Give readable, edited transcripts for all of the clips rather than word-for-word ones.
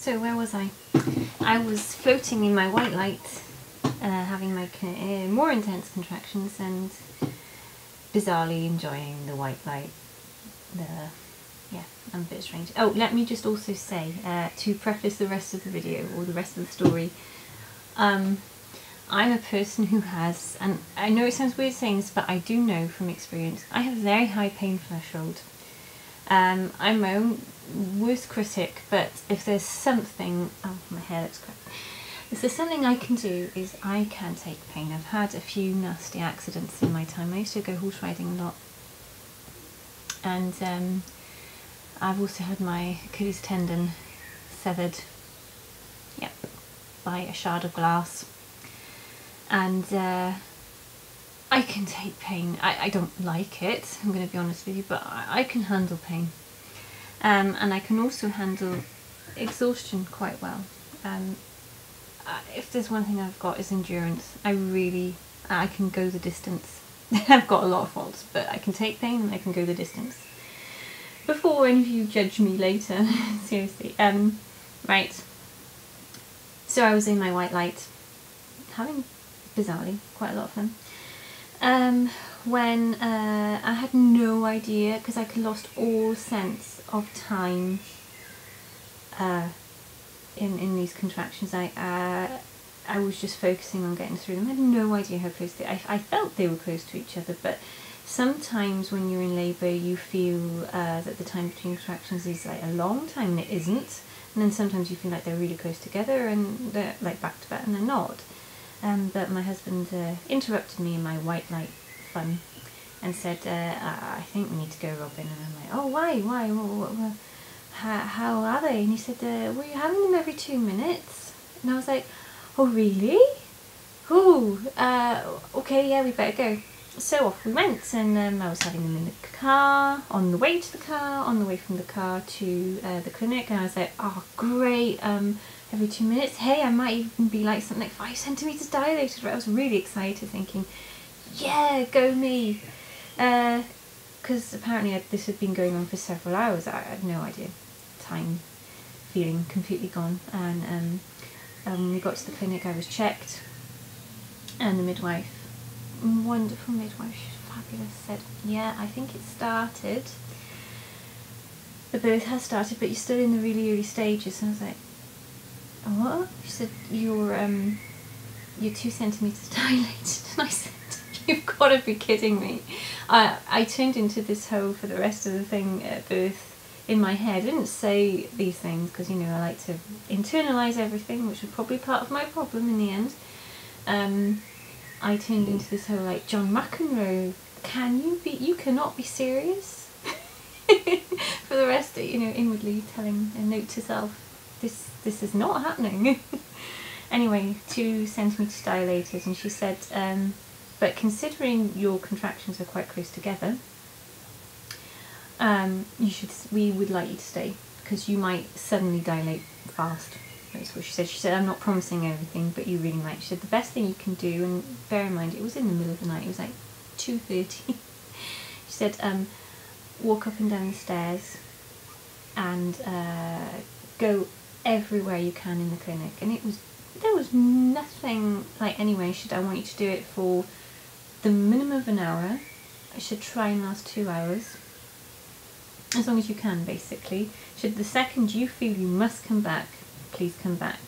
So where was I? I was floating in my white light, having my more intense contractions and bizarrely enjoying the white light. Yeah, I'm a bit strange. Oh, let me just also say, to preface the rest of the video, or the rest of the story, I'm a person who has, and I know it sounds weird saying this, but I do know from experience, I have a very high pain threshold. I'm my own worst critic, but if there's something, oh my hair looks crap, if there's something I can do is I can take pain. I've had a few nasty accidents in my time. I used to go horse riding a lot, and I've also had my Achilles tendon severed, yep, by a shard of glass, and I can take pain. I don't like it, I'm going to be honest with you, but I can handle pain. And I can also handle exhaustion quite well. If there's one thing I've got is endurance. I can go the distance. I've got a lot of faults, but I can take pain and I can go the distance. Before any of you judge me later, seriously. Right. So I was in my white light, having, bizarrely, quite a lot of fun. When I had no idea, because I lost all sense of time in these contractions. I was just focusing on getting through them. I had no idea how close I felt they were close to each other, but sometimes when you're in labour you feel that the time between contractions is like a long time, and it isn't. And then sometimes you feel like they're really close together and they're like back to back, and they're not. But my husband interrupted me in my white light fun and said, I think we need to go, Robin. And I'm like, oh, why? How are they? And he said, were you having them every 2 minutes? And I was like, oh, really? Oh, okay, yeah, we better go. So off we went, and I was having them in the car, on the way to the car, on the way from the car to the clinic, and I was like, oh, great, every 2 minutes. Hey, I might even be like something like 5 centimetres dilated. Right? I was really excited, thinking, yeah, go me. Because apparently this had been going on for several hours. I had no idea. Time feeling completely gone. And when we got to the clinic, I was checked, and the midwife, wonderful midwife, she's fabulous, said, yeah, I think it started. The birth has started, but you're still in the really early stages. And I was like, what? She said, you're 2 centimetres dilated. And I said, you've got to be kidding me. I turned into this hole for the rest of the thing at birth in my head. I didn't say these things because, you know, I like to internalise everything, which was probably part of my problem in the end. I turned into this whole like, John McEnroe, you cannot be serious? For the rest, you know, inwardly telling a note to self, this is not happening. Anyway, 2 centimetres dilated, and she said, but considering your contractions are quite close together, we would like you to stay, because you might suddenly dilate fast. That's what she said. She said, I'm not promising everything, but you really might. She said, the best thing you can do, and bear in mind, it was in the middle of the night, it was like 2:30. She said, walk up and down the stairs and go everywhere you can in the clinic. And there was nothing like, anyway, she said, I want you to do it for the minimum of an hour. I should try and last 2 hours, as long as you can, basically. She said, the second you feel you must come back, please come back.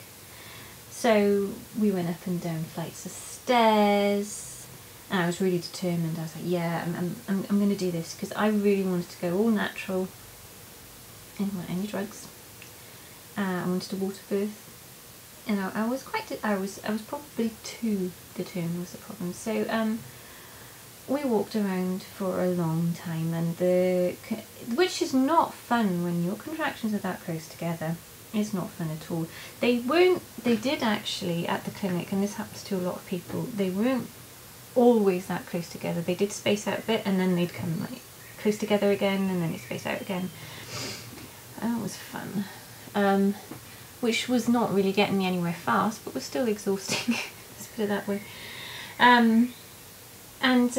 So we went up and down flights of stairs, and I was really determined. I was like, yeah, I'm going to do this, because I really wanted to go all natural. I didn't want any drugs. I wanted a water birth, and I was I was probably too determined was the problem. So we walked around for a long time, and which is not fun when your contractions are that close together. It's not fun at all. They did actually at the clinic, and this happens to a lot of people, they weren't always that close together. They did space out a bit, and then they'd come like close together again, and then they'd space out again. That was fun. Which was not really getting me anywhere fast, but was still exhausting. Let's put it that way. And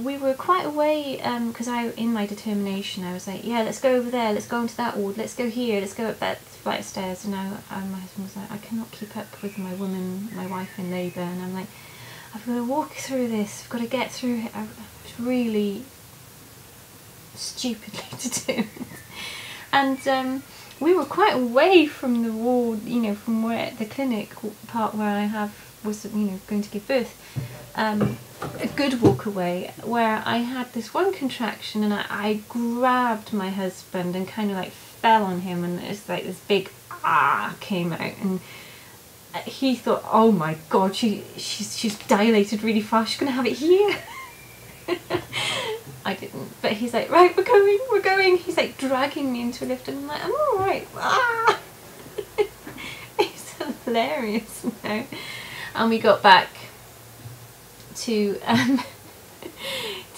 we were quite away, because in my determination, I was like, yeah, let's go over there, let's go into that ward, let's go here, let's go up that flight of stairs, and my husband was like, I cannot keep up with my wife in labour, and I'm like, I've got to walk through this, I've got to get through it. It's really stupidly to do. And we were quite away from the ward, you know, from where the clinic part where I was, you know, going to give birth. A good walk away, where I had this one contraction, and I grabbed my husband and kind of like fell on him, and it's like this big came out, and he thought, oh my god, she's dilated really fast, she's gonna have it here. I didn't, but he's like, right, we're going. He's like dragging me into a lift, and I'm like, I'm all right. It's hilarious now. And we got back to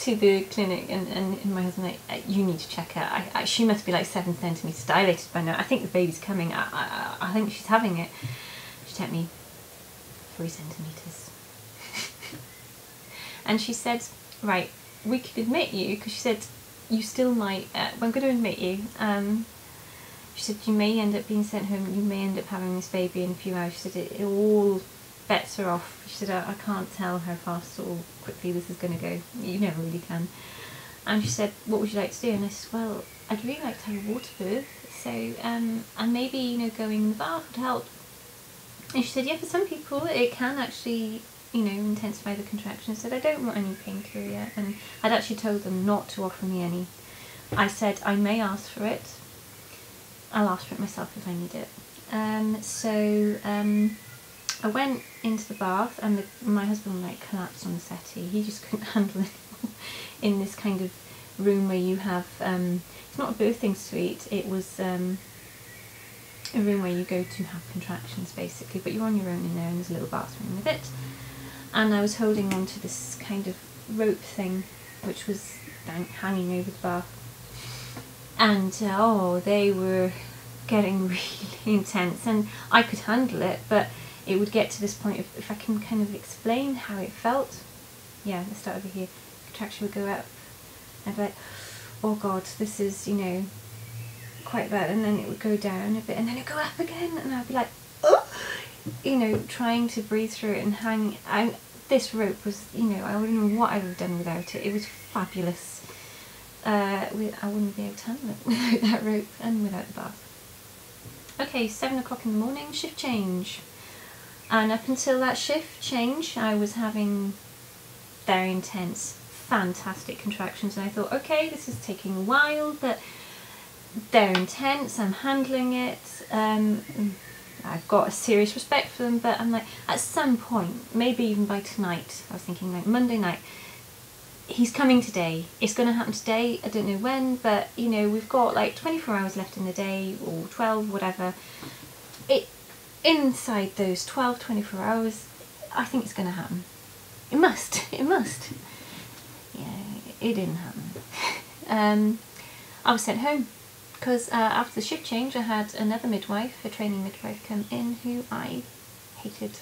to the clinic, and my husband like, you need to check her. She must be like 7 centimetres dilated by now. I think the baby's coming. I think she's having it. She checked me, 3 centimetres. And she said, right, we could admit you, because she said, you still might, I'm going to admit you. She said, you may end up being sent home, you may end up having this baby in a few hours. She said, it all bets are off. She said, I can't tell how fast or quickly this is going to go. You never really can. And she said, what would you like to do? And I said, well, I'd really like to have a water birth. So, and maybe, you know, going in the bath would help. And she said, yeah, for some people it can actually, you know, intensify the contractions. I said, I don't want any painkiller yet. And I'd actually told them not to offer me any. I said, I may ask for it. I'll ask for it myself if I need it. I went into the bath, and my husband like collapsed on the settee. He just couldn't handle it in this kind of room where you have, it's not a birthing suite, it was a room where you go to have contractions basically, but you're on your own in there, and there's a little bathroom with it. And I was holding on to this kind of rope thing which was hanging over the bath, and they were getting really intense, and I could handle it, but it would get to this point of, if I can kind of explain how it felt. Yeah, let's start over here. Contraction would go up, I'd be like, oh god, this is, you know, quite bad, and then it would go down a bit, and then it would go up again, and I'd be like, oh, you know, trying to breathe through it and hang. This rope was, you know, I wouldn't know what I would have done without it. It was fabulous. I wouldn't be able to handle it without that rope and without the bath. Okay, 7 o'clock in the morning, shift change. And up until that shift change, I was having very intense, fantastic contractions, and I thought, okay, this is taking a while, but they're intense, I'm handling it, I've got a serious respect for them, but I'm like, at some point, maybe even by tonight, I was thinking like Monday night, he's coming today, it's going to happen today, I don't know when, but you know, we've got like 24 hours left in the day, or 12, whatever. Inside those 24 hours, I think it's going to happen. It must. Yeah, it didn't happen. I was sent home, because after the shift change I had another midwife, a training midwife, come in who I hated.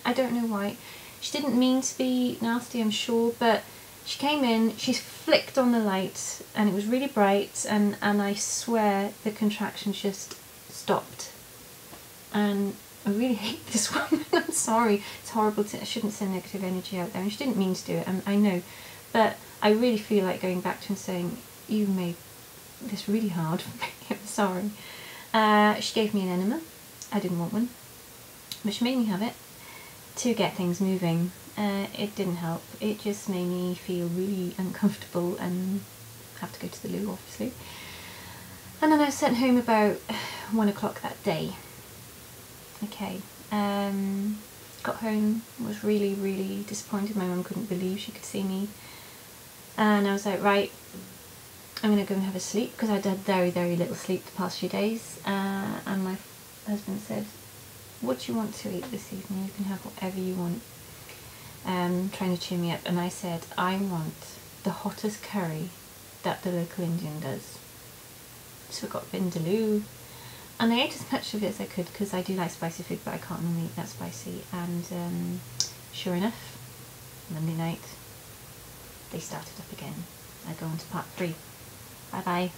I don't know why. She didn't mean to be nasty, I'm sure, but she came in, she flicked on the light, and it was really bright, and I swear the contractions just stopped. And I really hate this woman. I'm sorry, it's horrible, I shouldn't send negative energy out there, and she didn't mean to do it, I know, but I really feel like going back to her and saying, you made this really hard for me, I'm sorry. She gave me an enema, I didn't want one, but she made me have it to get things moving. It didn't help, it just made me feel really uncomfortable and have to go to the loo, obviously. And then I was sent home about 1 o'clock that day. Okay, got home, was really, really disappointed. My mum couldn't believe she could see me. And I was like, right, I'm going to go and have a sleep, because I'd had very, very little sleep the past few days. And my husband said, what do you want to eat this evening? You can have whatever you want. Trying to cheer me up. And I said, I want the hottest curry that the local Indian does. So I got vindaloo. And I ate as much of it as I could, because I do like spicy food, but I can't normally eat that spicy. And sure enough, Monday night, they started up again. I go on to part 3. Bye bye.